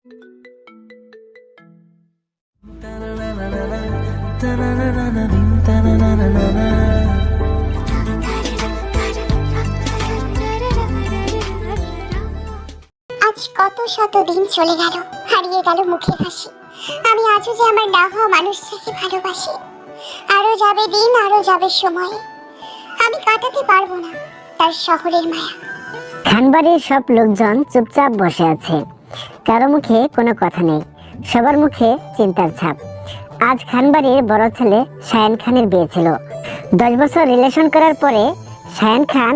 আজ কত শত দিন চলে গেল, হারিয়ে গেল মুখের হাসি। আমি আজও যে আমার না হওয়া মানুষটাকে ভালোবাসি। আরো যাবে দিন, আরো যাবে সময়, আমি কাটাতে পারবো না তার শহরের মায়া। খানবাড়ির সব লোকজন চুপচাপ বসে আছে, কারো মুখে কোনো কথা নেই, সবার মুখে চিন্তার ছাপ। আজ খানবাড়ির বড় ছেলে শায়ান খানের বিয়ে ছিল। 10 বছর রিলেশন করার পরে শায়ান খান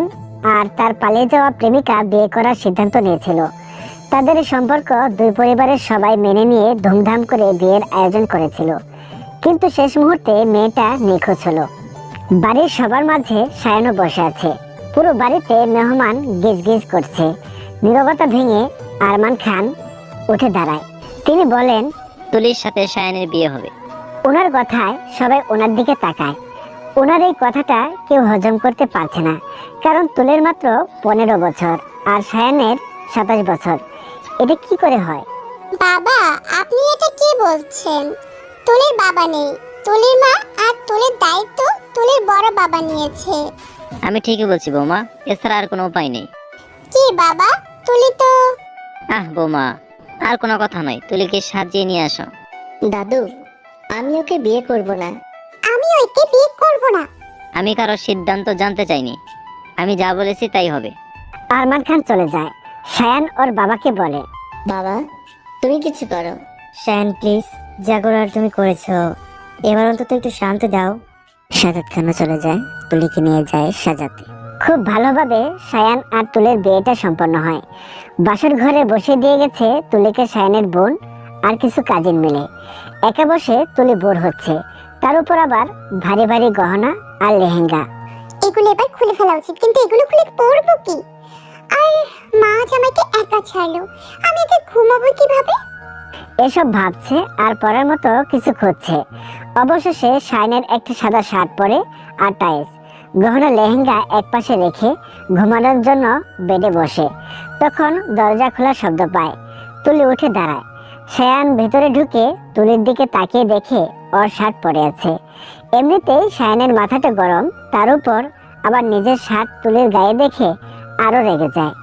আর তার পালিয়ে যাওয়া প্রেমিকা বিয়ে করার সিদ্ধান্ত নিয়েছিল। তাদের সম্পর্ক দুই পরিবারের সবাই মেনে নিয়ে ধুমধাম করে বিয়ের আয়োজন করেছিল, কিন্তু শেষ মুহূর্তে মেয়েটা নিখোঁজ হলো। বাড়ির সবার মাঝে শায়ানও বসে আছে। পুরো বাড়িতে মেহমান গিজগিজ করছে। নীরবতা ভেঙে আরমান খান উঠে দাঁড়ায়। তিনি বলেন, তুলির সাথে শায়ানের বিয়ে হবে। ওনার কথায় সবাই ওনার দিকে তাকায়। ওনার এই কথাটা কেউ হজম করতে পারছে না, কারণ তুলির মাত্র 15 বছর আর শায়ানের 27 বছর। এটা কি করে হয়? বাবা, আপনি এটা কি বলছেন? তুলির বাবা নেই, তুলির মা আর তুলির দায়িত্ব তুলির বড় বাবা নিয়েছে। আমি ঠিকই বলছি বৌমা, এছাড়া আর কোনো উপায় নেই। কি বাবা, তুলি তো... বৌমা, আর কোনো কথা নয়, তুলিকে সাজিয়ে নিয়ে আসো। দাদু, আমি ওকে বিয়ে করব না। আমি ওকে বিয়ে করব না। আমি কারো সিদ্ধান্ত জানতে চাইনি, আমি যা বলেছি তাই হবে। আরমান খান চলে যায়। শায়ান ওর বাবাকে বলে, বাবা, তুমি কিছু করো। শায়ান প্লিজ, যা করার তুমি করেছো, এবার অন্তত একটু শান্তি দাও। সাজাদ খানও চলে যায়, তুলিকে নিয়ে যায় সাজাতে। খুব ভালোভাবে শায়ান আর তুলির বিয়েটা সম্পন্ন হয়। বাসর ঘরে বসে দিয়ে গেছে তুলিকে শায়ানের বোন আর কিছু কাজিন মিলে। একা বসে তুলি বোর হচ্ছে, তার উপর আবার ভারী ভারী গহনা আর লেহেঙ্গা। এগুলো এবার খুলে ফেলা উচিত, কিন্তু এগুলো খুলে পরবো কি? আর মা জামাইকে একা ছাড়লো, আমি একা ঘুমাবো কিভাবে? এসব ভাবছে আর পরার মতো কিছু খুঁজছে। অবশেষে শাইনের একটা সাদা শার্ট পরে আর টাইস, গহনা লেহেঙ্গা একপাশে রেখে ঘুমানোর জন্য বেডে বসে। তখন দরজা খোলার শব্দ পায়। তুলি উঠে দাঁড়ায়। শায়ান ভেতরে ঢুকে তুলির দিকে তাকিয়ে দেখে ওর শার্ট পরে আছে। এমনিতেই শায়ানের মাথাটা গরম, তার উপর আবার নিজের শার্ট তুলির গায়ে দেখে আরো রেগে যায়।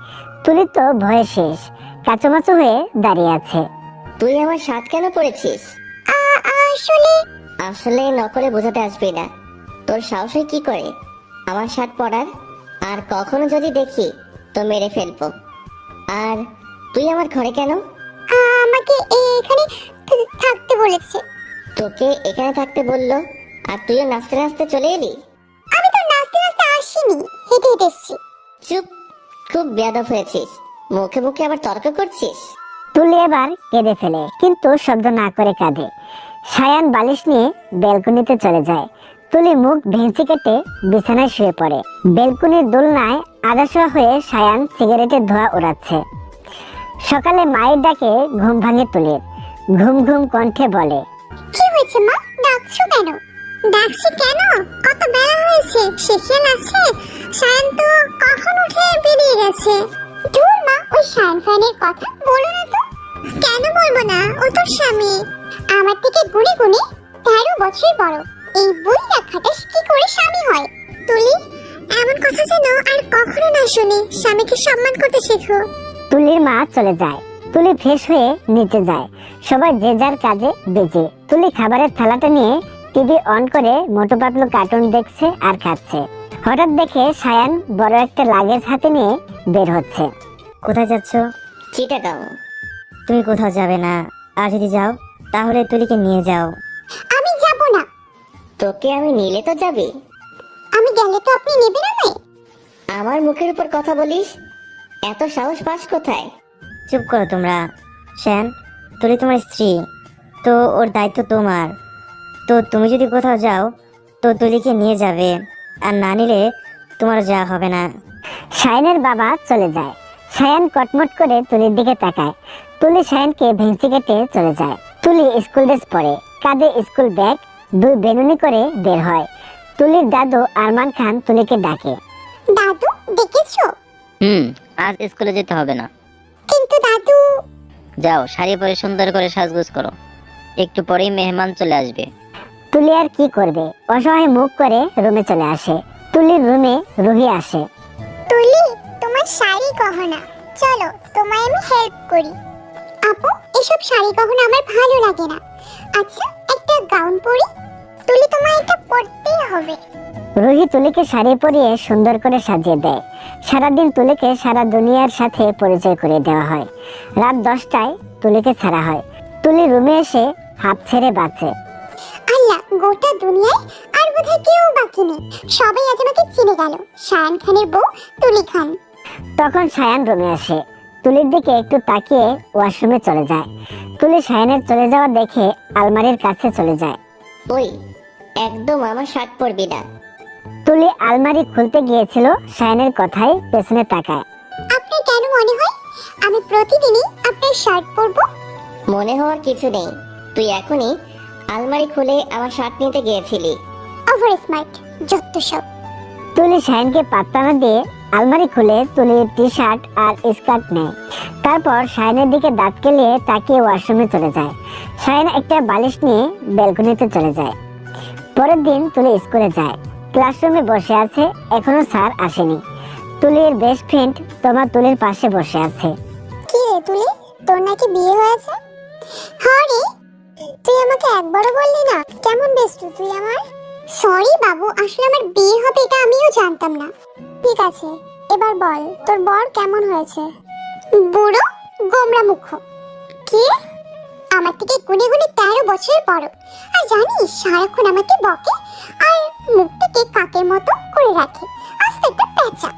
তুলি তো ভয়ে শেষ, কাচুমাচু হয়ে দাঁড়িয়ে আছে। তুই আমার শার্ট কেন পরেছিস? আসলে... আসলে নকলে বোঝাতে আসবি না। তোর সাহস হয় কি করে আমার শার্ট পরার? আর কখনো যদি দেখি তো মেরে ফেলবো। আর তুই আমার ঘরে কেন? আমাকে এখানে থাকতে বলেছে। তোকে এখানে থাকতে বললো আর তুইও নাচতে নাচতে চলে এলি? আমি তো নাচতে নাচতে আসিনি, হেঁটে হেঁটে এসেছি। চুপ, খুব বেয়াদব হয়েছিস, মুখে মুখে আবার তর্ক করছিস। তুলি এবার কেঁদে ফেলে, কিন্তু শব্দ না করে কাঁদে। শায়ান বালিশ নিয়ে বেলকনিতে চলে যায়। তুলি মুখ ভেঙচি কেটে বিছানায় শুয়ে পড়ে। বেলকনির দোলনায় আদাশোয়া হয়ে শায়ান সিগারেটের ধোঁয়া ওড়াচ্ছে। সকালে মায়ের ডাকে ঘুম ভাঙে তুলির। ঘুম ঘুম কণ্ঠে বলে, কি হয়েছে মা, ডাকছো কেন? ডাকছি কেন? কত বেলা হয়েছে, সে খেয়াল আছে? শায়ন তো কখন উঠে বেরিয়ে গেছে। দূর মা, ওই শায়ন ফ্যানের কথা বলো না তো। কেন বলবো না, ও তোর স্বামী, আমার থেকে গুণে গুণে 13 বছর বড়। এই বই রাখাটা কি করে স্বামী হয়? তুলি, এমন কথা যেন আর কখনো না শুনি। স্বামীকে সম্মান করতে শেখো। তুলির মা চলে যায়। তুলি ফ্রেশ হয়ে নিচে যায়। সবাই যে যার কাজে বেজে। তুলি খাবারের থালাটা নিয়ে টিভি অন করে মোটু পাতলু কার্টুন দেখছে আর খাচ্ছে। হঠাৎ দেখে শায়ান বড় একটা লাগেজ হাতে নিয়ে বের হচ্ছে। কোথায় যাচ্ছ? চিটাগাং। তুমি কোথাও যাবে না, আর যদি যাও তাহলে তুলিকে নিয়ে যাও। আমি যাব না। তোকে আমি নিলে তো যাবি। আমি গেলে তো আপনি নেবেন আমায়? আমার মুখের উপর কথা বলিস, এত সাহস পাস কোথায়? চুপ করো তোমরা। শ্যান, তুলি তোমার স্ত্রী, তো ওর দায়িত্ব তোমার। তো তুমি যদি কোথাও যাও তো তুলিকে নিয়ে যাবে, আর না নিলে তোমার যা হবে না। শায়ানের বাবা চলে যায়। শায়ান কটমট করে তুলির দিকে তাকায়। তুলি শায়ানকে ভেঙচি কেটে চলে যায়। তুলি স্কুল ড্রেস পরে, কাঁধে স্কুল ব্যাগ, 2 বেনুনি করে বের হয়। তুলির দাদু আরমান খান তুলিকে ডাকে। দাদু, ডেকেছো? আজ স্কুলে যেতে হবে না। কিন্তু দাদু... যাও শাড়ি পরে সুন্দর করে সাজগোজ করো, একটু পরেই মেহমান চলে আসবে। তুলি আর কি করবে, অসহায় মুখ করে রুমে চলে আসে। তুলির রুমে রুহি আসে। তুলি, তোমার শাড়ি গহনা, চলো তোমায় আমি হেল্প করি। আপু, এসব শাড়ি গহনা আমার ভালো লাগে না। আচ্ছা, একটা গাউন পরি। তুলি, তোমায় এটা পরতেই হবে। রুহি তুলিকে শাড়ি পরিয়ে সুন্দর করে সাজিয়ে দেয়। সারাদিন তুলিকে সারা দুনিয়ার সাথে পরিচয় করে দেওয়া হয়। রাত 10টায় তুলিকে ছাড়া হয়। তুলি রুমে এসে হাঁপ ছেড়ে বাঁচে। আল্লাহ, গোটা দুনিয়ায় আর বোধহয় কেউ বাকি নেই। সবাই আজ আমাকে চিনে গেল। শায়ান খানের বউ তুলি খান। তখন সায়ান রুমে আসে। তুলির দিকে একটু তাকিয়ে ওয়াশরুমে চলে যায়। তুলি সায়ানের চলে যাওয়া দেখে আলমারির কাছে চলে যায়। ওই, একদম আমার শার্ট পরবি না। তুলি আলমারি খুলতে গিয়েছিল, সায়ানের কথায় পেছনে তাকায়। আপনার কেন মনে হয় আমি প্রতিদিনই আপনার শার্ট পরবো? মনে হওয়ার কিছু নেই, তুই এখনই আলমারি খুলে আমার শার্ট নিতে গিয়েছিলি। ওভার স্মার্ট, যত সব। তুলি সায়ানকে পাত্তা না দিয়ে আলমারি খুলে তুলির টি শার্ট আর স্কার্ট নেয়। তারপর সায়ানের দিকে দাঁত কেলিয়ে তাকিয়ে ওয়াশরুমে চলে যায়। সায়ান একটা বালিশ নিয়ে ব্যালকনিতে চলে যায়। পরের দিন তুলি স্কুলে যায়। ক্লাসরুমে বসে আছে, এখনো স্যার আসেনি। তুলির বেস্ট ফ্রেন্ড তোমার তুলির পাশে বসে আছে। কি রে তুলি, তোর নাকি বিয়ে হয়েছে? হ্যাঁ রে, তুই আমাকে একবারও বললি না। কেমন বেস্ট তুই আমার? সরি বাবু, আসলে আমার বিয়ে হবে এটা আমিও জানতাম না। ঠিক আছে, এবার বল তোর বর কেমন হয়েছে? বুড়ো গোমরা মুখ। কি? আমার থেকে গুনে গুনে 13 বছরের বড়। আর জানিস সারাক্ষণ আমাকে বকে আর মুখটাকে কাকের মতো করে রাখে। আস্তে একটা পেঁচা।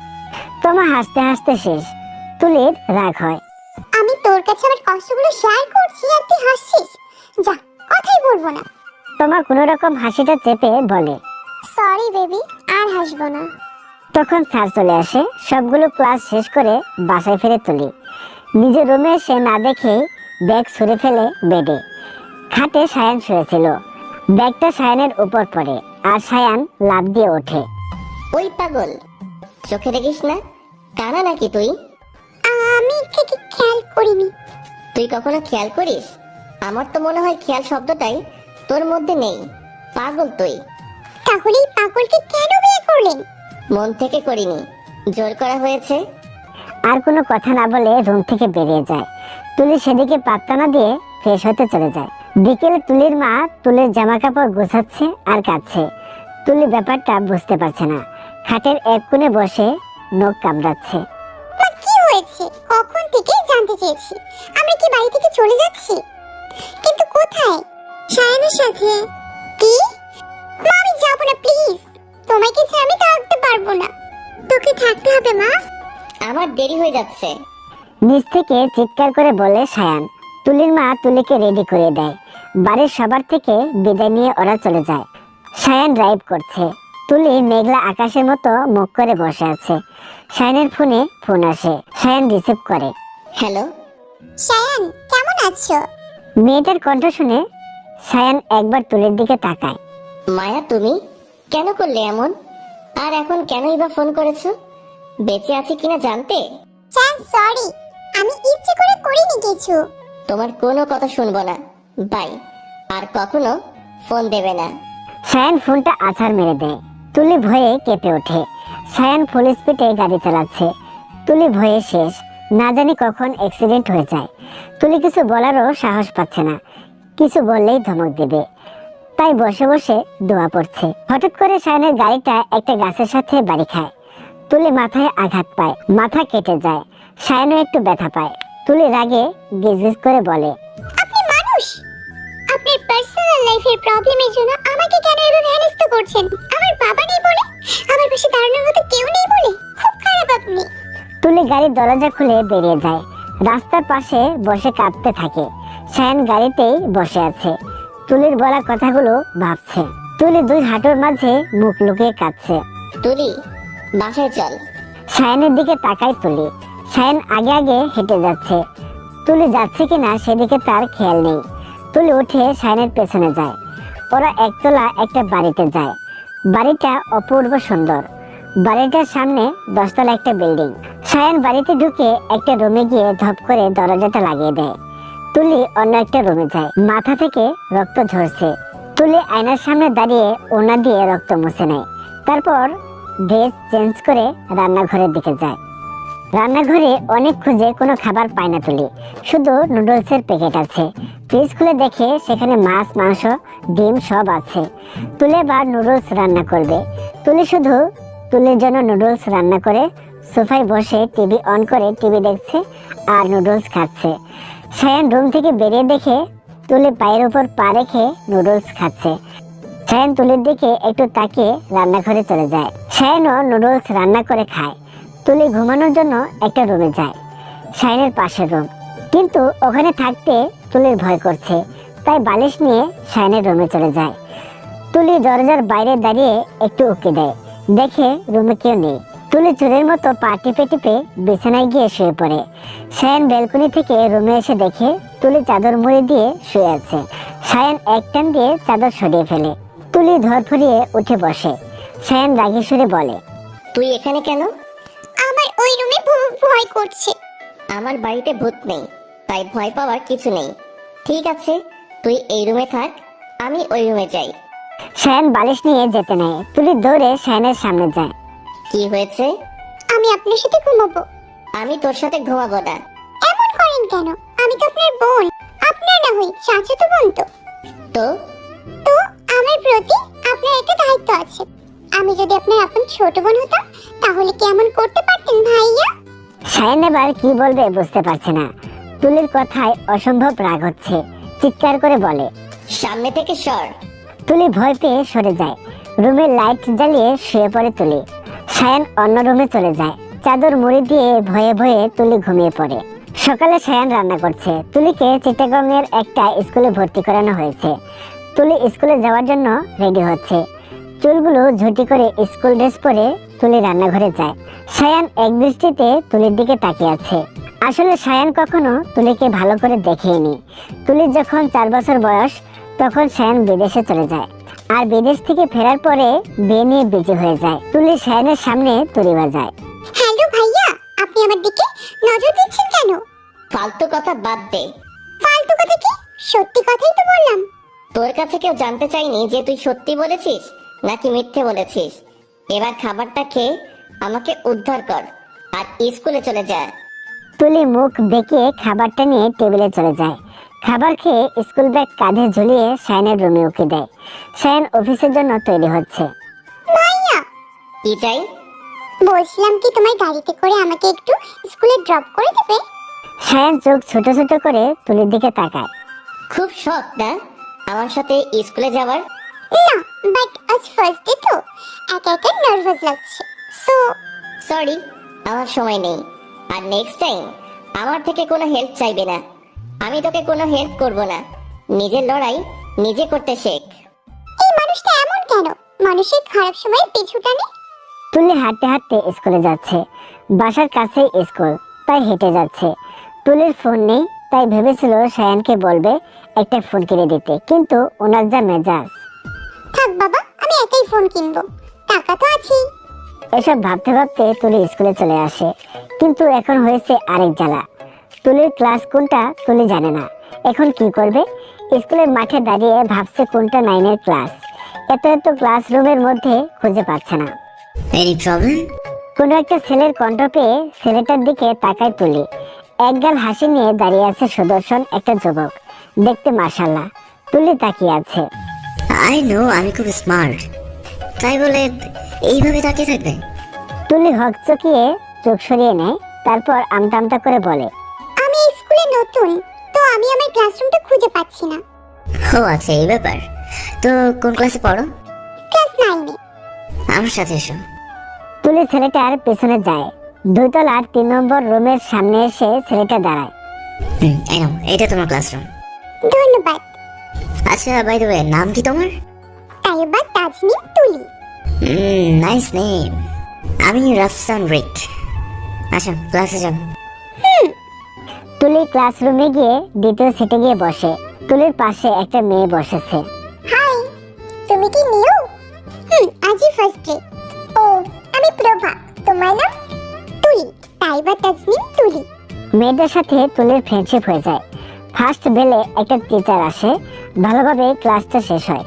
তোমা হাসতে হাসতে শেষ। তুলির রাগ হয়। আমি তোর কাছে আমার কষ্টগুলো শেয়ার করছি আর তুই হাসছিস। যা, কথাই বলবো না। তোমা কোনো রকম হাসিটা চেপে বলে, সরি বেবি, আর হাসবো না। তখন স্যার চলে আসে। সবগুলো ক্লাস শেষ করে বাসায় ফিরে তুলি। নিজের রুমে এসে না দেখে ব্যাগ ছুঁড়ে ফেলে বেডে। খাটে সায়ান শুয়েছিল। ব্যাগটা সায়ানের উপর পড়ে আর সায়ান লাফ দিয়ে ওঠে। ওই পাগল, চোখে দেখিস না? কানা নাকি তুই? আমি খেয়াল করিনি। তুই কখনো খেয়াল করিস? আমার তো মনে হয় খেয়াল শব্দটাই তোর মধ্যে নেই। পাগল তুই। তাহলে এই পাগলকে কেন বিয়ে করলেন? মন থেকে করিনি, জোর করা হয়েছে। আর কোনো কথা না বলে রুম থেকে বেরিয়ে যায়। তুলি সেদিকে পাত্তা না দিয়ে ফ্রেশ হতে চলে যায়। বিকেলে তুলির মা তুলির জামা কাপড় গোছাচ্ছে আর কাচ্ছে। তুলি ব্যাপারটা বুঝতে পারছে না। খাটের এক কোণে বসে নখ কামড়াচ্ছে। মা, কি হয়েছে? কখন থেকে জানতে চেয়েছি। আমরা কি বাড়ি থেকে চলে যাচ্ছি? কিন্তু কোথায়? সায়ানের সাথে। কি? মা, আমি যাবো না প্লিজ। তোমাকে ছেড়ে আমি থাকতে পারবো না। তোকে থাকতে হবে মা। আমার দেরি হয়ে যাচ্ছে। নিচ থেকে চিৎকার করে বলে সায়ান। তুলির মা তুলিকে রেডি করে দেয়। বাড়ির সবার থেকে বিদায় নিয়ে ওরা চলে যায়। সায়ান ড্রাইভ করছে। তুলি মেঘলা আকাশের মতো মুখ করে বসে আছে। সায়ানের ফোনে ফোন আসে। সায়ান রিসিভ করে। হ্যালো, সায়ান, কেমন আছো? মেয়েটার কণ্ঠ শুনে সায়ান একবার তুলির দিকে তাকায়। মায়া তুমি কেন করলে এমন? আর এখন কেনই বা ফোন করেছো? বেঁচে আছি কিনা জানতে? সায়ান, সরি, আমি ইচ্ছে করে করিনি কিছু। তোমার কোনো কথা শুনবো না। বাই। আর কখনো ফোন দেবে না। সায়ান ফোনটা আছাড় মেরে দেয়। তুলি ভয়ে কেঁপে ওঠে। সায়ান ফুল স্পিডে গাড়ি চালাচ্ছে। তুলি ভয়ে শেষ। না জানি কখন অ্যাক্সিডেন্ট হয়ে যায়। তুলি কিছু বলারও সাহস পাচ্ছে না। কিছু বললেই ধমক দেবে, তাই বসে বসে দোয়া পড়ছে। হঠাৎ করে সায়ানের গাড়িটা একটা গাছের সাথে বাড়ি খায়। তুলি মাথায় আঘাত পায়, মাথা কেটে যায়। সায়ানও একটু ব্যথা পায়। তুলি রাগে গিজগিজ করে বলে, আপনি মানুষ? আপনার পার্সোনাল লাইফের প্রবলেমের জন্য আমাকে কেন এভাবে হেনস্থা করছেন? আমার বাবা নেই বলে, আমার পাশে দাঁড়ানোর মতো কেউ নেই বলে? খুব খারাপ আপনি। তুলি গাড়ির দরজা খুলে বেরিয়ে যায়। রাস্তার পাশে বসে কাঁদতে থাকে। সায়ান গাড়িতেই বসে আছে। তুলির বলা কথাগুলো ভাবছে। তুলি দুই হাঁটুর মাঝে মুখ লুকিয়ে কাঁদছে। তুলি, বাসায় চল। সায়ানের দিকে তাকায় তুলি। সায়ান আগে আগে হেঁটে যাচ্ছে। তুলি যাচ্ছে কিনা সেদিকে তার খেয়াল নেই। তুলি উঠে সায়ানের পেছনে যায়। ওরা একতলা একটা বাড়িতে যায়। বাড়িটা অপূর্ব সুন্দর। বাড়িটার সামনে 10 তলা একটা বিল্ডিং। সায়ান বাড়িতে ঢুকে একটা রুমে গিয়ে ধপ করে দরজাটা লাগিয়ে দেয়। তুলি অন্য একটা রুমে যায়, মাথা থেকে রক্ত ঝরছে। তুলি আয়নার সামনে দাঁড়িয়ে ওনা দিয়ে রক্ত মুছে নেয়। তারপর ড্রেস চেঞ্জ করে রান্নাঘরের দিকে যায়। রান্নাঘরে অনেক খুঁজে কোনো খাবার পায় না তুলি, শুধু নুডলসের প্যাকেট আছে। ফ্রিজ খুলে দেখে সেখানে মাছ, মাংস, ডিম সব আছে। তুলি আবার নুডলস রান্না করবে। তুলি শুধু তুলির জন্য নুডলস রান্না করে সোফায় বসে টিভি অন করে টিভি দেখছে আর নুডলস খাচ্ছে। সায়ান রুম থেকে বেরিয়ে দেখে তুলি পায়ের উপর পা রেখে নুডলস খাচ্ছে। সায়ান তুলির দিকে একটু তাকিয়ে রান্নাঘরে চলে যায়। সায়ানও নুডলস রান্না করে খায়। তুলি ঘুমানোর জন্য একটা রুমে যায়, সায়ানের পাশের রুম। কিন্তু ওখানে থাকতে তুলির ভয় করছে, তাই বালিশ নিয়ে সায়ানের রুমে চলে যায়। তুলি দরজার বাইরে দাঁড়িয়ে একটু উকি দেয়, দেখে রুমে কেউ নেই। তুলি চোরের মতো পা টিপে টিপে বিছানায় গিয়ে শুয়ে পড়ে। সায়ান ব্যালকনি থেকে রুমে এসে দেখে তুলি চাদর মুড়ি দিয়ে শুয়ে আছে। সায়ান এক টান দিয়ে চাদর সরিয়ে ফেলে। তুলি ধরফরিয়ে উঠে বসে। সায়ান রাগী সুরে বলে, তুই এখানে কেন? আমার ওই রুমে ভয় করছে। আমার বাড়িতে ভূত নেই, তাই ভয় পাওয়ার কিছু নেই। ঠিক আছে, তুই এই রুমে থাক, আমি ওই রুমে যাই। সায়ান বালিশ নিয়ে যেতে নেয়। তুলি দৌড়ে সায়ানের সামনে যায়। কি হয়েছে? আমি আপনার সাথে ঘুমাবো। আমি তোর সাথে ঘুমাবো না। এমন করেন কেন? আমি তো আপনার বোন। আপনার না হই চাচাতো বোন তো। তো তো আমার প্রতি আপনার একটা দায়িত্ব আছে। আমি যদি আপনার আপন ছোট বোন হতাম তাহলে কি এমন করতে পারতেন ভাইয়া? সায়ান এবার কি বলবে বুঝতে পারছে না। তুলির কথায় অসম্ভব রাগ হচ্ছে, চিৎকার করে বলে, সামনে থেকে সর। তুলি ভয় পেয়ে সরে যায়। রুমের লাইট জ্বালিয়ে শুয়ে পড়ে তুলি। সায়ান অন্য রুমে চলে যায়। চাদর মুড়ি দিয়ে ভয়ে ভয়ে তুলি ঘুমিয়ে পড়ে। সকালে সায়ান রান্না করছে। তুলিকে চিটাগংয়ের একটা স্কুলে ভর্তি করানো হয়েছে। তুলি স্কুলে যাওয়ার জন্য রেডি হচ্ছে। চুলগুলো ঝুটি করে স্কুল ড্রেস পরে তুলি রান্নাঘরে যায়। সায়ান এক দৃষ্টিতে তুলির দিকে তাকিয়ে আছে। আসলে সায়ান কখনো তুলিকে ভালো করে দেখেনি। তুলির যখন 4 বছর বয়স তখন সায়ান বিদেশে চলে যায়, আর বিদেশ থেকে ফেরার পরে বিয়ে নিয়ে বিজি হয়ে যায়। তুলি সায়ানের সামনে তুলি বাজায়। হ্যালো ভাইয়া, আপনি আমার দিকে নজর দিচ্ছেন কেন? ফালতু কথা বাদ দে। ফালতু কথা কি? সত্যি কথাই তো বললাম। তোর কাছে কেউ জানতে চাইনি যে তুই সত্যি বলেছিস নাকি মিথ্যে বলেছিস। এবার খাবারটা খেয়ে আমাকে উদ্ধার কর আর স্কুলে চলে যা। তুলি মুখ বেঁকিয়ে খাবারটা নিয়ে টেবিলে চলে যায়। খাবার খেয়ে স্কুল ব্যাগ কাঁধে ঝুলিয়ে সায়ানের রুমে উকি দেয়। সায়ান অফিসের জন্য তৈরি হচ্ছে। ভাইয়া, কি চাই? বলছিলাম কি তোমার গাড়িতে করে আমাকে একটু স্কুলে ড্রপ করে দেবে? সায়ান চোখ ছোট ছোট করে তুলির দিকে তাকায়। খুব শখ না আমার সাথে স্কুলে যাওয়ার? না, বাট আজ ফার্স্ট ডে তো একা একা নার্ভাস লাগছে। সো সরি, আমার সময় নেই। আর নেক্সট টাইম আমার থেকে কোনো হেল্প চাইবে না। আমি তোকে কোনো হেল্প করব না। নিজের লড়াই নিজে করতে শেখ। এই মানুষটা এমন কেন? মানুষের খারাপ সময় পিছু টানে। তুলি হাঁটতে হাঁটতে স্কুলে যাচ্ছে। বাসার কাছেই স্কুল, তাই হেঁটে যাচ্ছে। তুলির ফোন নেই, তাই ভেবেছিল সায়ানকে বলবে একটা ফোন কিনে দিতে, কিন্তু ওনার যা মেজাজ। থাক বাবা, আমি একাই ফোন কিনবো, টাকা তো আছেই। এসব ভাবতে ভাবতে তুলি স্কুলে চলে আসে। কিন্তু এখন হয়েছে আরেক জ্বালা। তুলির ক্লাস কোনটা তুলি জানে না। এখন কি করবে? স্কুলের মাঠে দাঁড়িয়ে ভাবছে কোনটা 9-এর ক্লাস। এত এত ক্লাসরুমের মধ্যে খুঁজে পাচ্ছে না। Any problem? কোনো একটা ছেলের কণ্ঠ পেয়ে ছেলেটার দিকে তাকায় তুলি। একগাল হাসি নিয়ে দাঁড়িয়ে আছে সুদর্শন একটা যুবক, দেখতে মাশাআল্লাহ। তুলি তাকিয়ে আছে। আই নো আমি খুব স্মার্ট, তাই বলে এইভাবে তাকিয়ে থাকবে? তুলি হকচকিয়ে চোখ সরিয়ে নেয়, তারপর আমতা আমতা করে বলে, আমি এই স্কুলে নতুন, তো আমি আমার ক্লাসরুমটা খুঁজে পাচ্ছি না। ও আচ্ছা, এই ব্যাপার। তো কোন ক্লাসে পড়ো? ক্লাস 9-এ। আমার সাথে এসো। তুলি ছেলেটার পেছনে যায়। 2 তলার 3 নম্বর রুমের সামনে এসে ছেলেটা দাঁড়ায়। এই নাও, এটা তোমার ক্লাসরুম। ধন্যবাদ। আচ্ছা, বাই দ্য ওয়ে, নাম কি তোমার? তাইবা তাজনিম তুলি। Nice name. আমি রাফসান রিক। আচ্ছা, ক্লাসে যাও। তুলি ক্লাসরুমে গিয়ে দ্বিতীয় সিটে গিয়ে বসে। তুলির পাশে একটা মেয়ে বসেছে। হাই, তুমি কি নিউ? আজই ফার্স্ট ডে। ও, আমি প্রভা। তোমার নাম? তুলি। তাইবা তাজনিম তুলি। মেয়েটার সাথে তুলির ফ্রেন্ডশিপ হয়ে যায়। ফার্স্ট বেলে একটা টিচার আসে, ভালোভাবে ক্লাসটা শেষ হয়।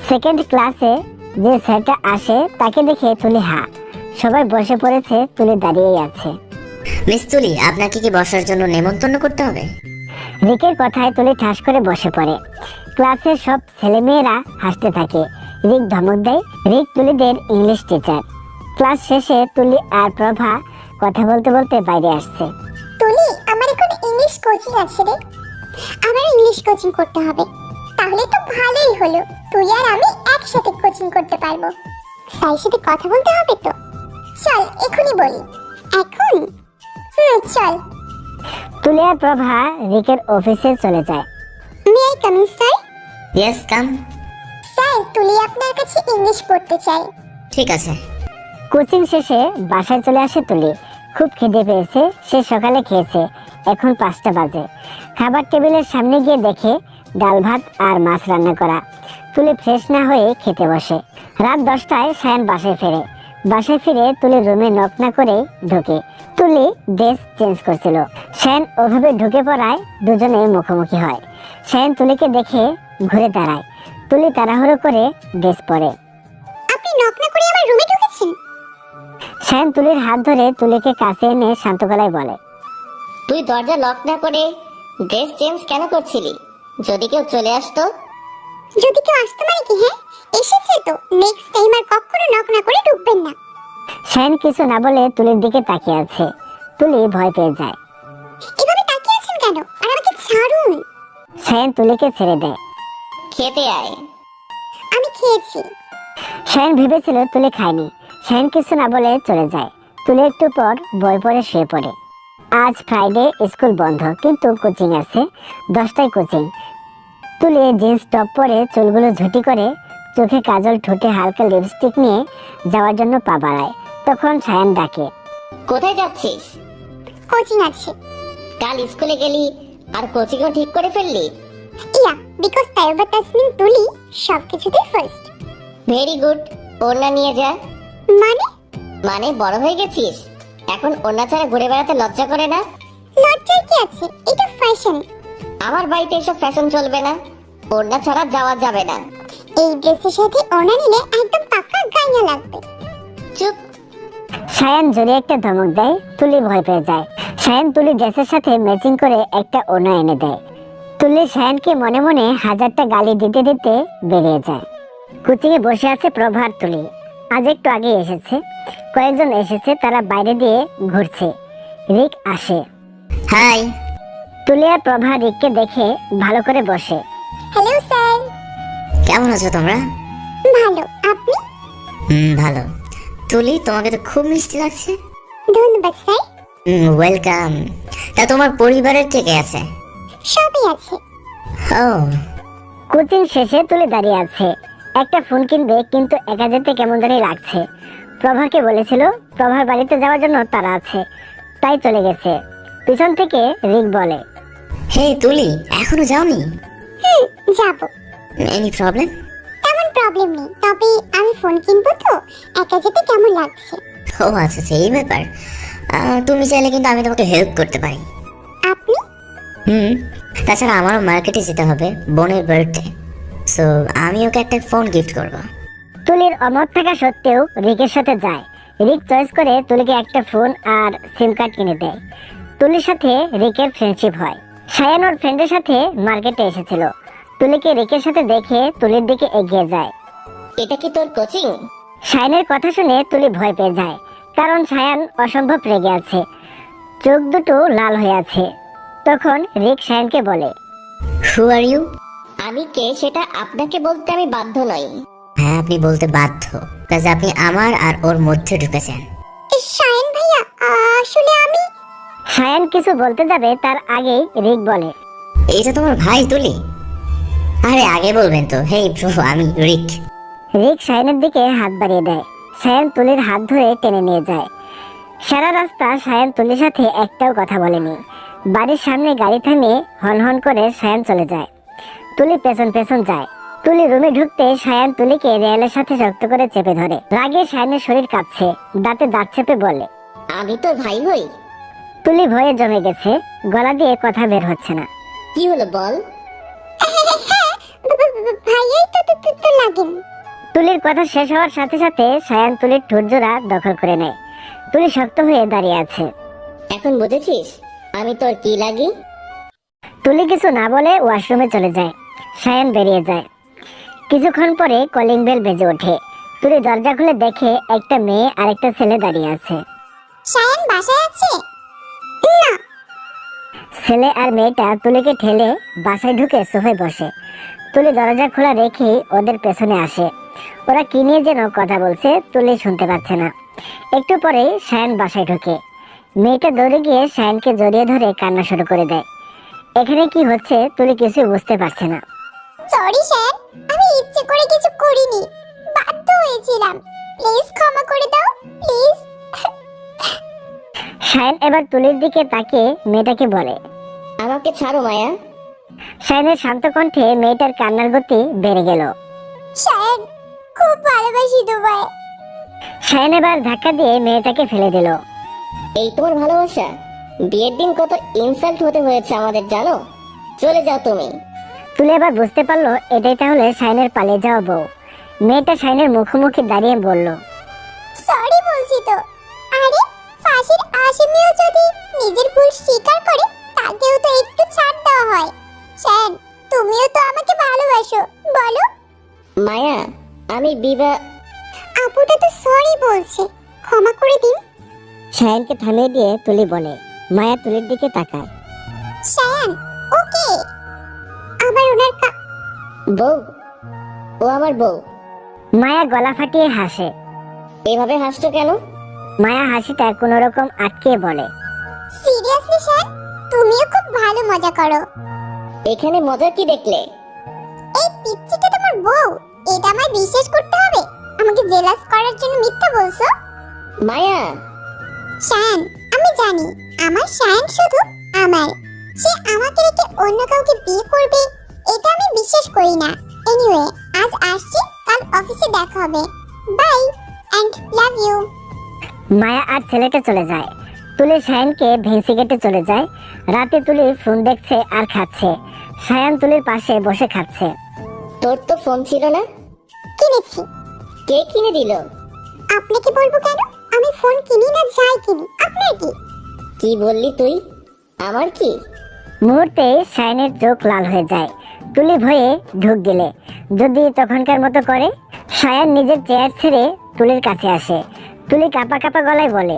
সেকেন্ড ক্লাসে যে স্যারটা আসে তাকে দেখে তুলি হা, সবাই বসে পড়েছে, তুলি দাঁড়িয়েই আছে। মিস তুলি, আপনাকে কি বসার জন্য নেমন্তন্ন করতে হবে? রিকের কথায় তুলি ঠাস করে বসে পড়ে। ক্লাসের সব ছেলেমেয়েরা হাসতে থাকে। রিক ধমক দেয়। রিক তুলিদের ইংলিশ টিচার। ক্লাস শেষে তুলি আর প্রভা কথা বলতে বলতে বাইরে আসছে। তুলি, আমার এখন ইংলিশ কোচিং আছে রে। আমার ইংলিশ কোচিং করতে হবে। তাহলে তো ভালোই হলো, তুই আর আমি একসাথে কোচিং করতে পারবো। স্যারের সাথে কথা বলতে হবে তো। চল এখনই বলি। এখন? চল। তুলি আর প্রভা রিকের অফিসে চলে যায়। May I come in sir? Yes, come. Sir, Tuli আপনার কাছে ইংলিশ পড়তে চাই। ঠিক আছে। কোচিং শেষে বাসায় চলে আসে তুলি। খুব খিদে পেয়েছে, সে সকালে খেয়েছে, এখন 5টা বাজে। খাবার টেবিলের সামনে গিয়ে দেখে ডাল ভাত আর মাছ রান্না করা। তুলি ফ্রেশ না হয়ে খেতে বসে। রাত 10টায় সায়ান বাসায় ফেরে। বাসায় ফিরে তুলি রুমে নক না করে ঢোকে। তুলি ড্রেস চেঞ্জ করছিল। সায়ান ওভাবে ঢুকে পড়ায় দুজনে মুখোমুখি হয়। সায়ান তুলিকে দেখে ঘুরে দাঁড়ায়। তুলি তাড়াহুড়ো করে ড্রেস পরে। আপনি নক না করে আমার রুমে ঢুকেছেন? সায়ান তুলির হাত ধরে তুলিকে কাছে এনে শান্ত গলায় বলে, তুই দরজা লক না করে ড্রেস চেঞ্জ কেন করছিলি? যদি কেউ চলে আসতো? যদি কেউ আসতো মানে কি? হ্যাঁ, এসেছে তো। নেক্সট টাইম আর কখনো নক না করে ঢুকবেন না। সায়ান কিছু না বলে তুলির দিকে তাকিয়ে আছে। তুলি ভয় পেয়ে যায়। এভাবে তাকিয়ে আছেন কেন? আর আমাকে ছাড়ুন। সায়ান তুলিকে ছেড়ে দেয়। খেতে আয়। আমি খেয়েছি। সায়ান ভেবেছিল তুলি খায়নি। সায়ান কিছু না বলে চলে যায়। তুলি একটু পর বই পড়ে শুয়ে পড়ে। আজ ফ্রাইডে, স্কুল বন্ধ, কিন্তু কোচিং আছে। 10টায় কোচিং। তুলি জিন্স টপ পরে, চুলগুলো ঝুটি করে, চোখে কাজল, ঠোঁটে হালকা লিপস্টিক নিয়ে যাওয়ার জন্য পা বাড়ায়। তখন সায়ান ডাকে, কোথায় যাচ্ছিস? কোচিং আছে। কাল স্কুলে গেলি আর কোচিংও ঠিক করে ফেললি? ইয়া, বিকজ তাইবা তাসমিন তুলি সবকিছুতেই ফার্স্ট। Very good. ওড়না নিয়ে যা। মানে? মানে বড় হয়ে গেছিস, এখন ওড়না ছাড়া ঘুরে বেড়াতে লজ্জা করে না? লজ্জার কি আছে? এটা ফ্যাশন। আমার বাড়িতে এসব ফ্যাশন চলবে না। ওড়না ছাড়া যাওয়া যাবে না। এই ড্রেসের সাথে ওড়না নিলে একদম পাক্কা গাইনা লাগবে। চুপ। সায়ান জোরে একটা ধমক দেয়। তুলি ভয় পেয়ে যায়। সায়ান তুলি ড্রেসের সাথে ম্যাচিং করে একটা ওড়না এনে দেয়। তুলি সায়ানকে মনে মনে 1000টা গালি দিতে দিতে বেরিয়ে যায়। কোচিংয়ে বসে আছে প্রভা আর তুলি। আজ একটু আগে এসেছে। কয়েকজন এসেছে, তারা বাইরে দিয়ে ঘুরছে। রিক আসে। হাই। তুলি আর প্রভা রিককে দেখে ভালো করে বসে। Hello sir. কেমন আছো তোমরা? ভালো, আপনি? ভালো। তুলি, তোমাকে তো খুব মিষ্টি লাগছে। ধন্যবাদ স্যার। ওয়েলকাম। তা তোমার পরিবারের কে কে আছে? সবই আছে। ও, কোচিং শেষে তুলি দাঁড়িয়ে আছে। একটা ফোন কিনবে, কিন্তু একা যেতে কেমন জানি লাগছে। প্রভাকে বলেছিল প্রভার বাড়িতে যাওয়ার জন্য তারা আছে, তাই চলে গেছে। পিছন থেকে রিক বলে, হে তুলি, এখনো যাওনি? যাবো। Any problem? তেমন প্রবলেম নেই, তবে আমি ফোন কিনবো তো, একা যেতে কেমন লাগছে। ও আচ্ছা আচ্ছা, এই ব্যাপার। তুমি চাইলে কিন্তু আমি তোমাকে হেল্প করতে পারি। আপনি? তাছাড়া আমারও মার্কেটে যেতে হবে, বোনের বার্থডে। সো আমি ওকে একটা ফোন গিফট করব। তুলির অমত থাকা সত্ত্বেও রিকের সাথে যায়। রিক চয়েস করে তুলিকে একটা ফোন আর সিম কার্ড কিনে দেয়। তুলির সাথে রিকের ফ্রেন্ডশিপ হয়। সায়ান ওর ফ্রেন্ডের সাথে মার্কেটে এসেছিল। তুলিকে রিকের সাথে দেখে তুলির দিকে এগিয়ে যায়। এটা কি তোর কোচিং? সায়ানের কথা শুনে তুলি ভয় পেয়ে যায়, কারণ সায়ান অসম্ভব রেগে আছে, চোখ দুটো লাল হয়ে আছে। তখন রিক সায়ানকে বলে, হু আর ইউ? আমি কে সেটা আপনাকে বলতে আমি বাধ্য নই। হ্যাঁ, আপনি বলতে বাধ্য, কাজ আপনি আমার আর ওর মধ্যে ঢুকেছেন। শায়ন ভাইয়া, আসলে আমি। সায়ান কিছু বলতে যাবে তার আগেই রিক বলে, এইটা তোমার ভাই তুলি? আরে আগে বলবেন তো। হেই ব্রো, আমি রিক। রিক সায়ানের দিকে হাত বাড়িয়ে দেয়। সায়ান তুলির হাত ধরে টেনে নিয়ে যায়। সারা রাস্তা সায়ান তুলির সাথে একটাও কথা বলেনি। বাড়ির সামনে গাড়ি থামিয়ে হনহন করে সায়ান চলে যায়। তুলি পেছন পেছন যায়। তুলি রুমে ঢুকতে সায়ান তুলিকে দেয়ালের সাথে শক্ত করে চেপে ধরে। রাগে সায়ানের শরীর কাঁপছে, দাঁতে দাঁত চেপে বলে, আমি তোর ভাই হই? তুলি ভয়ে জমে গেছে, গলা দিয়ে কথা বের হচ্ছে না। কি হলো বল? ভাইয়াই তো লাগেন। তুলির কথা শেষ হওয়ার সাথে সাথে সায়ান তুলির ঠোঁটজোড়া দখল করে নেয়। তুলি শক্ত হয়ে দাঁড়িয়ে আছে। এখন বুঝেছিস আমি তোর কি লাগি? তুলি কিছু না বলে ওয়াশরুমে চলে যায়। সায়ান বেরিয়ে যায়। কিছুক্ষণ পরে কলিং বেল বেজে ওঠে। তুলি দরজা খুলে দেখে একটা মেয়ে আর একটা ছেলে দাঁড়িয়ে আছে। সায়ান বাসায় আছে? না। ছেলে আর মেয়েটা তুলিকে ঠেলে বাসায় ঢুকে সোফায় বসে। তুলি দরজা খোলা রেখে ওদের পেছনে আসে। ওরা কি নিয়ে যেন কথা বলছে, তুলি শুনতে পাচ্ছে না। একটু পরে সায়ান বাসায় ঢোকে। মেয়েটা দৌড়ে গিয়ে সায়ানকে জড়িয়ে ধরে কান্না শুরু করে দেয়। এখানে কি হচ্ছে তুলি কিছু বুঝতে পারছে না। সরি স্যার, আমি ইচ্ছে করে কিছু করিনি, বাধ্য হয়েছিলাম। প্লিজ ক্ষমা করে দাও, প্লিজ। সায়ান এবার তুলির দিকে তাকিয়ে মেয়েটাকে বলে, আমাকে ছাড়ো মায়া। সায়ানের শান্ত কণ্ঠে মেয়েটার কান্নার গতি বেড়ে গেল। স্যার, খুব ভালোবাসি তোমায়। সায়ান এবার ধাক্কা দিয়ে মেয়েটাকে ফেলে দিল। এই তোমার ভালোবাসা? বিয়ের দিন কত ইনসাল্ট হতে হয়েছে আমাদের জানো? চলে যাও তুমি। তুলি এবার বুঝতে পারলো এটাই তাহলে সায়ানের পালিয়ে যাওয়া বউ। মেয়েটা সায়ানের মুখোমুখি দাঁড়িয়ে বলল, সরি বলছি তো। আরে, ফাঁসির আসামিও যদি নিজের ভুল স্বীকার করে তাকেও তো একটু ছাড় দেওয়া হয়। স্যার, তুমিও তো আমাকে ভালোবাসো, বলো। মায়া, আমি বিবাহ। আপুটা তো সরি বলছে, ক্ষমা করে দিন। সায়ানকে থামিয়ে দিয়ে তুলি বলে। মায়া তুলির দিকে তাকায়। সায়ান, ওকে। আবার ওনার বউ? ও আমার বউ? মায়া গলা ফাটিয়ে হাসে। এভাবে হাসছো কেন? মায়া হাসিটা কোনো রকম আটকে বলে, সিরিয়াসলি স্যার, তুমিও খুব ভালো মজা করো। এখানে মজা কি দেখলে? এই পিচ্চিটা তোমার বউ, এটা আমায় বিশ্বাস করতে হবে? আমাকে জেলাস করার জন্য মিথ্যা বলছো? মায়া, শান, আমি জানি আমার শান শুধু আমার। সে আমাকে রেখে অন্য কাউকে বিয়ে করবে এটা আমি বিশ্বাস করি না। এনিওয়ে, আজ আসছি, কাল অফিসে দেখা হবে। Bye and love you. Maya আর ছেলেটা চলে যায়। তুলি সায়ানকে ভেন্সি গেটে চলে যায়। রাতে তুলি ফোন দেখছে আর খাচ্ছে। সায়ান তুলির পাশে বসে খাচ্ছে। তোর তো ফোন ছিল না? কিনেছি। কে কিনে দিল? আপনাকে বলবো কেন? আমি ফোন কিনি না যাই কিনি, আপনার কি? কি বললি তুই? আমার কি? মুহূর্তে সায়ানের চোখ লাল হয়ে যায়। তুলি ভয়ে ঢুক গেলে যদি তখনকার মতো করে। সায়ান নিজের চেয়ার ছেড়ে তুলির কাছে আসে। তুলি কাঁপা কাঁপা গলায় বলে,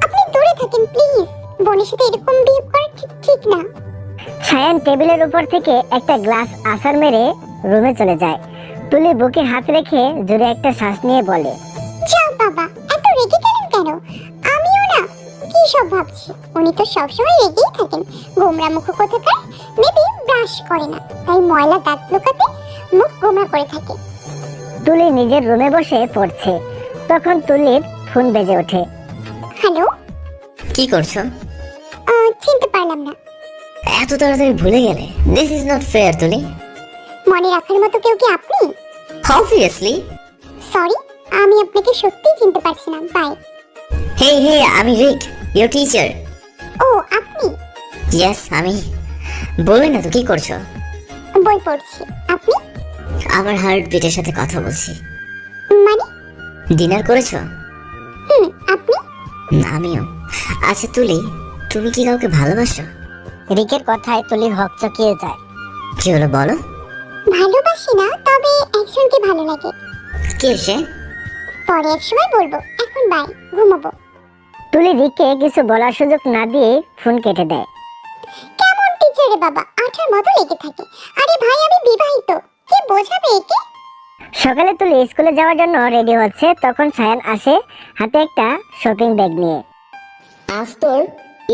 আপনি দূরে থাকেন প্লিজ। বোনের সাথে এরকম বিহেভ করা ঠিক না। সায়ান টেবিলের উপর থেকে একটা গ্লাস আছাড় মেরে রুমে চলে যায়। তুলি বুকে হাত রেখে জোরে একটা শ্বাস নিয়ে বলে, যাও বাবা, এত রেগে গেলেন কেন? আমিও না কি সব ভাবছি। উনি তো সবসময় রেগেই থাকেন, গোমরা মুখ কোথাকার। মেবি ব্রাশ করে না, তাই ময়লা দাঁত লুকাতে মুখ গোমরা করে থাকে। তুলি নিজের রুমে বসে পড়ছে। তখন তুলির ফোন বেজে ওঠে। হ্যালো, কি করছো? চিনতে পারলাম না। এত তাড়াতাড়ি ভুলে গেলে? দিস ইজ নট ফেয়ার তুলি। মনে রাখার মতো কেউ কি আপনি? অবভিয়াসলি। সরি, আমি আপনাকে সত্যিই চিনতে পারছি না। বাই। হে হে, আমি রিক, ইওর টিচার। ও, আপনি? ইয়েস, আমি। বলবে না তো কি করছো? বই পড়ছি। আপনি? আমার হার্ট বিটের সাথে কথা বলছি। মানে? ডিনার করেছো? আপনি? আমিও। আচ্ছা তুলি, তুমি কি কাউকে ভালোবাসো? রিকের কথায় তুলির হকচকিয়ে যায়। কি হলো বলো? ভালোবাসি না, তবে একজনকে ভালো লাগে। কে সে? পরে এক সময় বলবো, এখন বাই, ঘুমাবো। তুলি রিককে কিছু বলার সুযোগ না দিয়ে ফোন কেটে দেয়। কেমন টিচারে বাবা, আঠার মতো লেগে থাকে। আরে ভাই, আমি বিবাহিত, কে বোঝাবে একে? সকালে তুলি স্কুলে যাওয়ার জন্য রেডি হচ্ছে। তখন সায়ান আসে হাতে একটা শপিং ব্যাগ নিয়ে। আজ তোর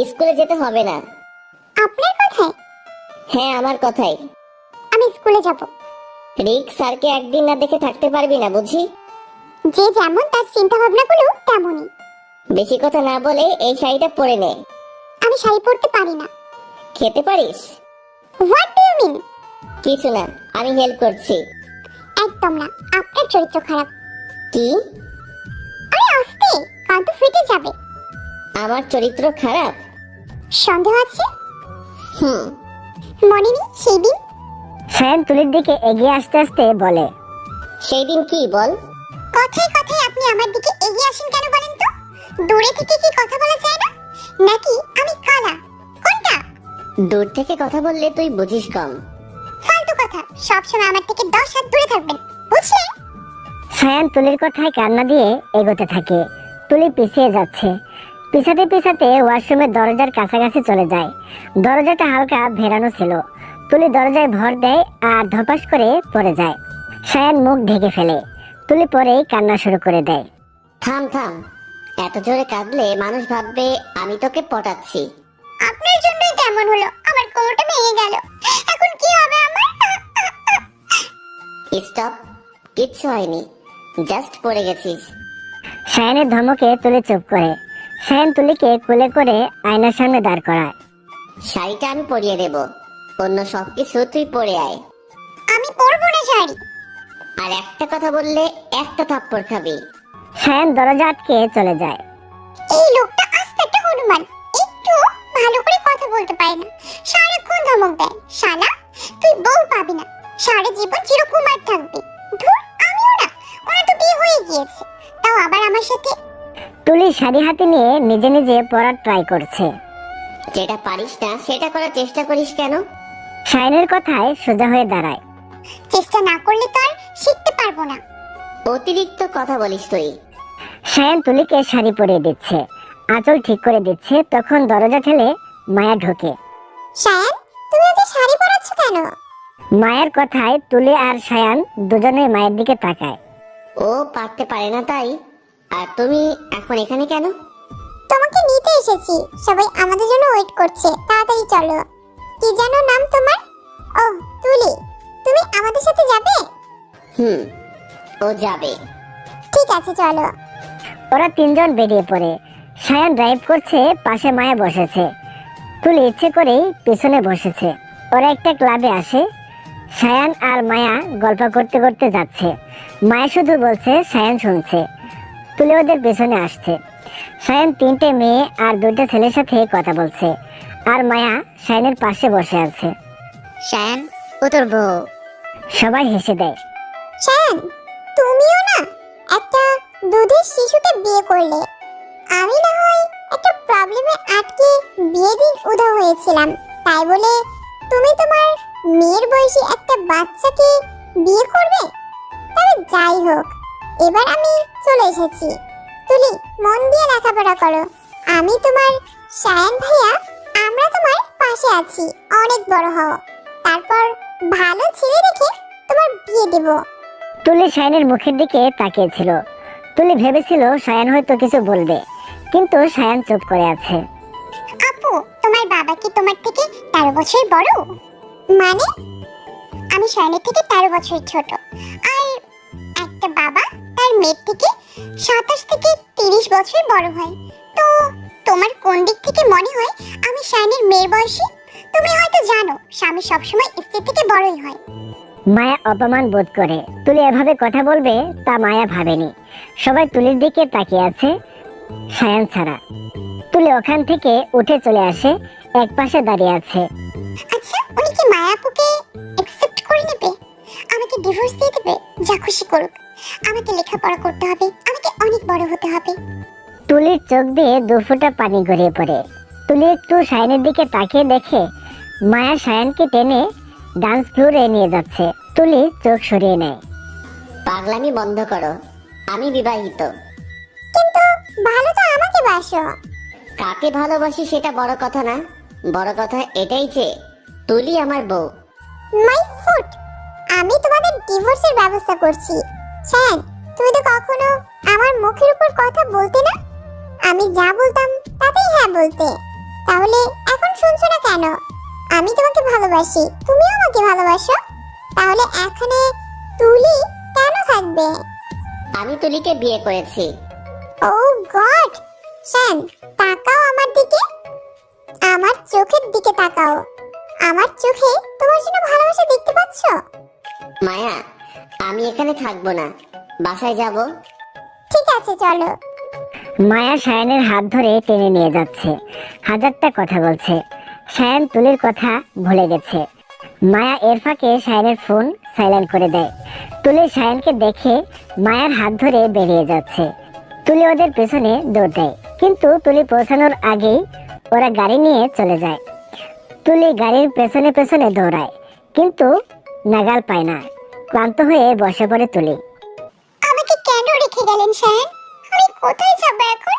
স্কুলে যেতে হবে না। আপনার কথায়? হ্যাঁ, আমার কথাই। আমি স্কুলে যাব। রিক স্যারকে একদিন না দেখে থাকতে পারবি না বুঝি? যে যেমন তার চিন্তা ভাবনাগুলো তেমনই। বেশি কথা না বলে এই শাড়িটা পরে নে। আমি শাড়ি পরতে পারি না। খেতে পারিস? What do you mean? কিছু না, আমি হেল্প করছি। একদম না, আপনার চরিত্র খারাপ। কি? আরে আস্তে, কান তো ফেটে যাবে। আমার চরিত্র খারাপ? সন্দেহ আছে? হুম। মনে নেই সেই দিন? সায়ান তুলির দিকে এগিয়ে আসতে আসতে বলে, সেই দিন কি বল? কথায় কথায় আপনি আমার দিকে এগিয়ে আসেন কেন বলেন তো? দূরে থেকে কি কথা বলা যায় না? নাকি আমি কালা? কোনটা? দূর থেকে কথা বললে তুই বুঝিস কম। ফালতু কথা, সবসময় আমার থেকে 10 হাত দূরে থাকবেন, বুঝলেন? সায়ান তুলির কথায় কান্না দিয়ে এগোতে থাকে। তুলি পিছিয়ে যাচ্ছে। পিছাতে পিছাতে ওয়াশরুমের দরজার কাছাকাছি চলে যায়। দরজাটা হালকা ভেরানো ছিল। তুলি দরজায় ভর দেয় আর ধপাস করে পড়ে যায়। সায়ান মুখ ঢেকে ফেলে। তুলি পরেই কান্না শুরু করে দেয়। থাম থাম, এত জোরে কাঁদলে মানুষ ভাববে আমি তোকে পটাচ্ছি। আপনার জন্যই তেমন হলো, আমার কোমরটা ভেঙে গেল। এখন কি হবে আমার? স্টপ, কিচ্ছু হয়নি, জাস্ট পড়ে গেছিস। সায়ানের ধমকে তুলি চুপ করে। সায়ান তুলিকে কোলে করে আয়নার সামনে দাঁড় করায়। শাড়িটা আমি পরিয়ে দেব, অন্য সবকিছু তুই পরে আয়। আমি পরবো না শাড়ি। আর একটা কথা বললে একটা থাপ্পড় খাবি। সায়ান দরজা আটকে চলে যায়। এই লোকটা আস্তে একটা হনুমান, একটু ভালো করে কথা বলতে পারে না, সারাক্ষণ ধমক দেয়। শালা, তুই বউ পাবি না, সারা জীবন চিরকুমার থাকবি। ধুর, আমিও না, ওরা তো বিয়ে হয়ে গিয়েছে, তাও আবার আমার সাথে। তুলি শাড়ি হাতে নিয়ে নিজে নিজে পরার ট্রাই করছে। যেটা পারিস না সেটা করার চেষ্টা করিস কেন? সায়ানের কথায় সোজা হয়ে দাঁড়ায়। চেষ্টা না করলে তো আর শিখতে পারবো না। অতিরিক্ত কথা বলিস তুই। সায়ান তুলিকে শাড়ি পরিয়ে দিচ্ছে, আঁচল ঠিক করে দিচ্ছে। তখন দরজা ঠেলে মায়া ঢোকে। শায়ান, তুমি ওকে শাড়ি পরাচ্ছ কেন? মায়ের কথায় তুলি আর সায়ান দুজনে মায়ের দিকে তাকায়। ও পারতে পারে না তাই? আর তুমি এখন এখানে কেন? তোমাকে নিতে এসেছি, সবাই আমাদের জন্য ওয়েট করছে, তাড়াতাড়ি চলো। কি যেন নাম তোমার? ও, তুলি। তুমি আমাদের সাথে যাবে? হুম, ও যাবে। ঠিক আছে, চলো। ওরা তিনজন বেরিয়ে পড়ে। সায়ান ড্রাইভ করছে, পাশে মায়া বসেছে। তুলি ইচ্ছে করেই পেছনে বসেছে। ওরা একটা ক্লাবে আসে। সায়ান আর মায়া গল্প করতে করতে যাচ্ছে। মায়া শুধু বলছে, সায়ান শুনছে। তুলি ওদের পেছনে আসছে। সায়ান 3টে মেয়ে আর 2টা ছেলের সাথে কথা বলছে, আর মায়া সায়ানের পাশে বসে আছে। শায়ান, ও তোর বউ। সবাই হেসে দেয়। শায়ান, তুমিও না একটা দুধের শিশুকে বিয়ে করলে। আমি না হয় একটা প্রবলেমে আটকে বিয়ে দিন উদা হয়েছিলাম, তাই বলে তুমি তোমার মেয়ের বয়সী একটা বাচ্চাকে বিয়ে করবে? তবে যাই হোক, এবার আমি চলে এসেছি। তুলি, মন দিয়ে লেখাপড়া করো। আমি তোমার শায়ান ভাইয়া, আমরা তোমার পাশে আছি। অনেক বড় হও, তারপর ভালো ছেলে দেখে তোমার বিয়ে দেব। তুলি সায়ানের মুখের দিকে তাকিয়েছিল। তুলি ভেবেছিল সায়ান হয়তো কিছু বলবে, কিন্তু সায়ান চুপ করে আছে। আপু, তোমার বাবা কি তোমার থেকে 13 বছর বড়? মানে? আমি শায়ানের থেকে 13 বছর ছোট। আর একটা বাবা তার মেয়ের থেকে 27 থেকে 30 বছর বড় হয়। তো তোমার কোন দিক থেকে মনে হয় আমি শায়ানের মেয়ের বয়সী? তুমি হয়তো জানো, স্বামী সবসময় স্ত্রী থেকে বড়ই হয়। মায়া অপমান বোধ করে। তুলি এভাবে কথা বলবে তা মায়া ভাবেনি। সবাই তুলির দিকে তাকিয়ে আছে, সায়ান ছাড়া। তুলি ওখান থেকে উঠে চলে আসে, এক পাশে দাঁড়িয়ে আছে। আচ্ছা, উনি কি মায়া আপুকে অ্যাকসেপ্ট করে নেবে? আমাকে ডিভোর্স দিয়ে দেবে? যা খুশি করুক, আমাকে লেখাপড়া করতে হবে, আমাকে অনেক বড় হতে হবে। তুলির চোখ দিয়ে 2 ফোঁটা পানি গড়িয়ে পড়ে। তুলি একটু সায়ানের দিকে তাকিয়ে দেখে মায়া সায়ানকে টেনে ডান্স ফ্লোরে নিয়ে যাচ্ছে। তুলি চোখ সরিয়ে নেয়। পাগলামি বন্ধ করো, আমি বিবাহিত। কিন্তু ভালো তো আমাকে বাসো। কাকে ভালোবাসি সেটা বড় কথা না, বড় কথা এটাই যে তুলি আমার বউ। মাই ফুট, আমি তোমাদের ডিভোর্সের ব্যবস্থা করছি। শায়ান, তুমি তো কখনো আমার মুখের উপর কথা বলতে না। আমি যা বলতাম তাতেই হ্যাঁ বলতে। তাহলে এখন শুনছো না কেন? আমি তোমাকে ভালোবাসি, তুমিও আমাকে ভালোবাসো। তাহলে এখানে তুলি কেন থাকবে? আমি তুলিকে বিয়ে করেছি। ও গড! শায়ান, তাকাও আমার দিকে, আমার চোখের দিকে তাকাও। আমার চোখে তোমার জন্য ভালোবাসা দেখতে পাচ্ছ? মায়া, আমি এখানে থাকবো না, বাসায় যাব। ঠিক আছে, চলো। মায়া সায়ানের হাত ধরে টেনে নিয়ে যাচ্ছে, হাজারটা কথা বলছে। সায়ান তুলির কথা ভুলে গেছে। মায়া এর ফাঁকে সায়ানের ফোন সাইলেন্ট করে দেয়। তুলি সায়ানকে দেখে মায়ার হাত ধরে বেরিয়ে যাচ্ছে। তুলি ওদের পেছনে দৌড় দেয়, কিন্তু তুলি পৌঁছানোর আগেই ওরা গাড়ি নিয়ে চলে যায়। তুলি গাড়ির পেছনে পেছনে দৌড়ায়, কিন্তু নাগাল পায় না। ক্লান্ত হয়ে বসে পড়ে তুলি। আমাকে কেন রেখে গেলেন সায়ন? আমি কোথায় যাব এখন?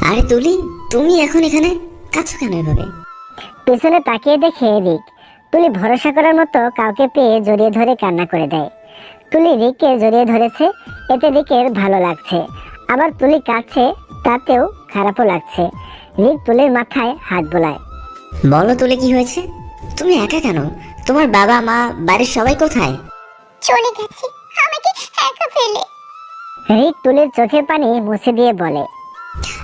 আরে তুলি, তুমি এখন এখানে আছো কেন এভাবে? পেছনে তাকিয়ে দেখে রিক। তুলি ভরসা করার মতো কাউকে পেয়ে জড়িয়ে ধরে কান্না করে দেয়। তুলি রিককে জড়িয়ে ধরেছে, এতে রিকের ভালো লাগছে। আবার তুলি কাঁদছে, তাতেও খারাপও লাগছে। রিক তুলির মাথায় হাত বোলায়। বলো তুলি, কি হয়েছে? তুমি একা কেন? তোমার বাবা মা বাড়ির সবাই কোথায়? চলে গেছে আমাকে একা ফেলে। রিক তুলির চোখের পানি মুছে দিয়ে বলে,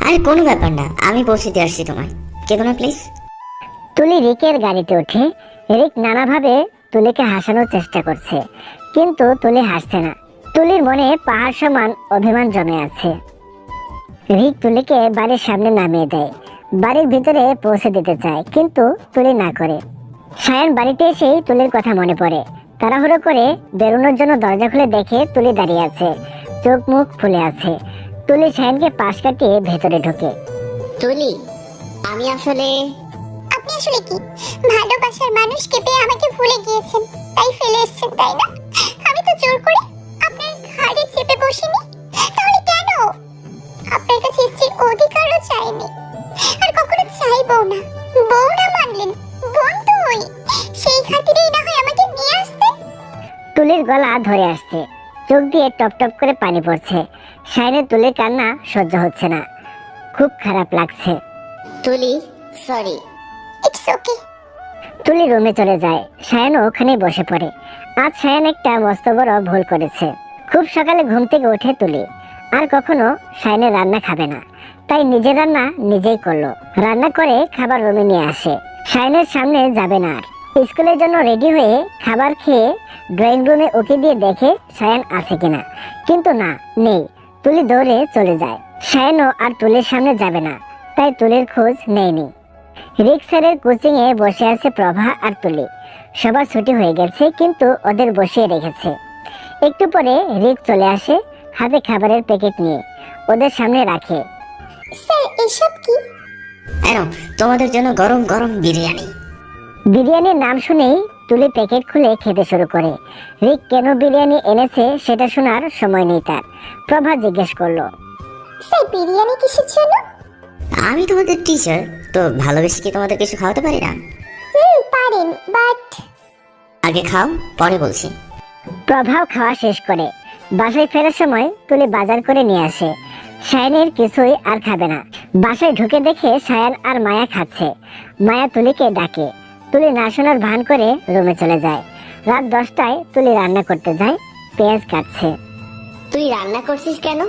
আরে কোনো ব্যাপার না, আমি পৌঁছে দিয়ে আসছি তোমায়, কেঁদো না প্লিজ। তুলি রিকের গাড়িতে ওঠে। রিক নানাভাবে তুলিকে হাসানোর চেষ্টা করছে, কিন্তু তুলি হাসছে না। তুলির মনে পাহাড় সমান অভিমান জমে আছে। রিক তুলিকে বাড়ির সামনে নামিয়ে দেয়। বাড়ির ভিতরে পৌঁছে দিতে চায়, কিন্তু তুলি না করে। সায়ন বাড়িতে এসেই তুলির কথা মনে পড়ে। তাড়াহুড়ো করে বেরোনোর জন্য দরজা খুলে দেখে তুলি দাঁড়িয়ে আছে, চোখ মুখ ফুলে আছে। তুলি সায়নকে পাশ কাটিয়ে ভেতরে ঢোকে। তুলি, আমি আসলে আপনি আসলে কি ভালোবাসার মানুষকে পেয়ে আমাকে ভুলে গিয়েছেন, তাই ফেলে এসেছেন, তাই না? আমি তো জোর করে আপনার ঘাড়ে চেপে বসিনি, তাহলে কেন? আপনার কাছে স্ত্রীর অধিকারও চাইনি, আর কখনো চাইবো না। বউ না মানলেন, বন্ধুই, সেই খাতিরেই না হয় আমাকে নিয়ে আসতেন। তুলির গলা ধরে আসছে, চোখ দিয়ে টপ টপ করে পানি পড়ছে। সায়নের তুলির কান্না সহ্য হচ্ছে না, খুব খারাপ লাগছে। তুলি, সরি। It's okay. তুলি রুমে চলে যায়। সায়নও ওখানে বসে পড়ে। আজ সায়ন একটা মস্ত বড় ভুল করেছে। খুব সকালে ঘুম থেকে উঠে তুলি আর কখনো সায়নের রান্না খাবে না, তাই নিজের রান্না নিজেই করলো। রান্না করে খাবার রুমে নিয়ে আসে। সায়নের সামনে যাবে না আর। স্কুলের জন্য রেডি হয়ে খাবার খেয়ে ড্রয়িং রুমে ওকে দিয়ে দেখে সায়ন আছে কিনা, কিন্তু না, নেই। তুলি দৌড়ে চলে যায়। সায়নও আর তুলির সামনে যাবে না, তাই তুলির খোঁজ নেয়নি। রিক স্যারের কোচিং এ বসে আছে প্রভা আর তুলি। সবার ছুটি হয়ে গেছে, কিন্তু ওদের বসিয়ে রেখেছে। একটু পরে রিক চলে আসে, হাতে খাবারের প্যাকেট নিয়ে ওদের সামনে রাখে। স্যার, এসব কি? এনো, তোমাদের জন্য গরম গরম বিরিয়ানি। বিরিয়ানির নাম শুনেই তুলি প্যাকেট খুলে খেতে শুরু করে। রিক কেন বিরিয়ানি এনেছে সেটা শোনার সময় নেই তার। প্রভা জিজ্ঞেস করলো, স্যার, বিরিয়ানি কিসের জন্য? আমি তোমাদের টিচার, তো ভালোবেসে কি তোমাদের কিছু খাওয়াতে পারি না? পারেন, বাট আগে খাও, পরে বলছি। প্রভাও খাওয়া শেষ করে বাসায় ফেরার সময় তুলি বাজার করে নিয়ে আসে। সায়নের কিছুই আর খাবে না। বাসায় ঢুকে দেখে সায়ান আর মায়া খাচ্ছে। মায়া তুলিকে ডাকে, তুলি না শোনার ভান করে রুমে চলে যায়। রাত 10টায় তুলি রান্না করতে যায়, পেঁয়াজ কাটছে। তুই রান্না করছিস কেন?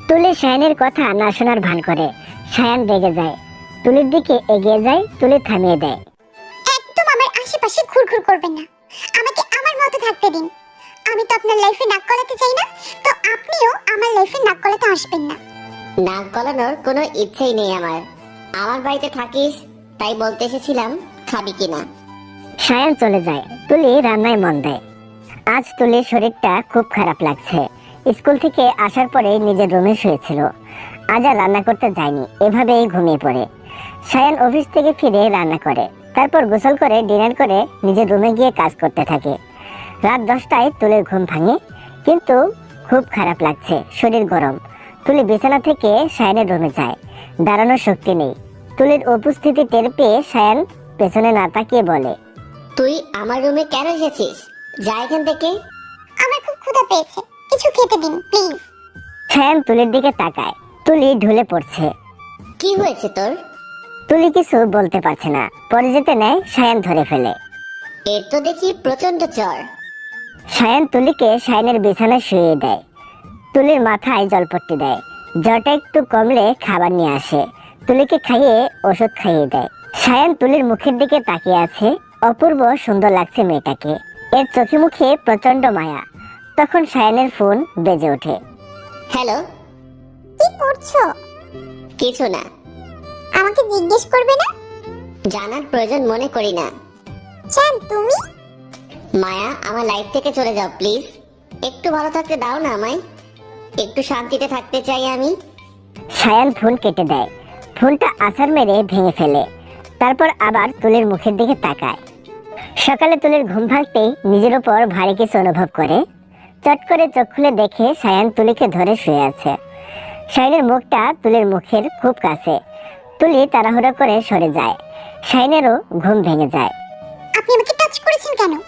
তুলি সায়ানের কথা না শোনার ভান করে। সায়ান রেগে যায়, তুলির দিকে এগিয়ে যায়, তুলি থামিয়ে দেয়। একদম আমার আশেপাশে ঘুরঘুর করবেন না, আমাকে আমার মতো থাকতে দিন। আমি তো আপনার লাইফে নাক গলাতে চাই না, তো আপনিও আমার লাইফে নাক গলাতে আসবেন না। নাক গলানোর কোনো ইচ্ছেই নেই আমার। আমার বাড়িতে থাকিস, তাই বলতে এসেছিলাম খাবি কিনা। সায়ান চলে যায়, তুলি রান্নায় মন দেয়। আজ তুলির শরীরটা খুব খারাপ লাগছে। স্কুল থেকে আসার পরে নিজের রুমে শুয়েছিল, আজ আর রান্না করতে যায়নি, এভাবেই ঘুমিয়ে পড়ে। সায়ান অফিস থেকে ফিরে রান্না করে, তারপর গোসল করে ডিনার করে নিজের রুমে গিয়ে কাজ করতে থাকে। রাত 10টায় তুলির ঘুম ভাঙে, কিন্তু খুব খারাপ লাগছে, শরীর গরম। তুলি বিছানা থেকে সায়ানের রুমে যায়, দাঁড়ানোর শক্তি নেই। তুলির উপস্থিতি টের পেয়ে সায়ান পেছনে না তাকিয়ে বলে, তুই আমার রুমে কেন এসেছিস? যা এখান থেকে। আমার খুব ক্ষুধা পেয়েছে, কিছু খেতে দিন প্লিজ। সায়ান তুলির দিকে তাকায়, তুলি ঢুলে পড়ছে। কি হয়েছে তোর? তুলি কিছু বলতে পারছে না, পরে যেতে নেয় সায়ান ধরে ফেলে। এর তো দেখি প্রচন্ড জ্বর। সায়ান তুলিকে সায়ানের বিছানায় শুয়ে দেয়, তুলির মাথায় জলপট্টি দেয়। জ্বরটা একটু কমলে খাবার নিয়ে আসে, তুলিকে খাইয়ে ওষুধ খাইয়ে দেয়। সায়ান তুলির মুখের দিকে তাকিয়ে আছে, অপূর্ব সুন্দর লাগছে মেয়েটাকে। এর চোখে মুখে প্রচন্ড মায়া। তখন সায়ানের ফোন বেজে ওঠে। হ্যালো। কি করছো? কিছু না। আমাকে জিজ্ঞেস করবে না? জানার প্রয়োজন মনে করি না। জান তুমি মায়া, আমার লাইফ থেকে চলে যাও প্লিজ। একটু ভালো থাকতে দাও না আমায়, একটু শান্তিতে থাকতে চাই আমি। সায়ান ফোন কেটে দেয়, ফোনটা আছাড় মেরে ভেঙে ফেলে। তারপর আবার তুলির মুখের দিকে তাকায়। সকালে তুলির ঘুম ভাঙতেই নিজের উপর ভারী কিছু অনুভব করে। চট করে চোখ খুলে দেখে সায়ান তুলিকে ধরে শুয়ে আছে। শাইনের মুখটা তুলির মুখের খুব কাছে। তুলি তাড়াহুড়ো করে সরে যায়। শাইনেরও ঘুম ভেঙে যায়। আপনি আমাকে টাচ করেছেন কেন?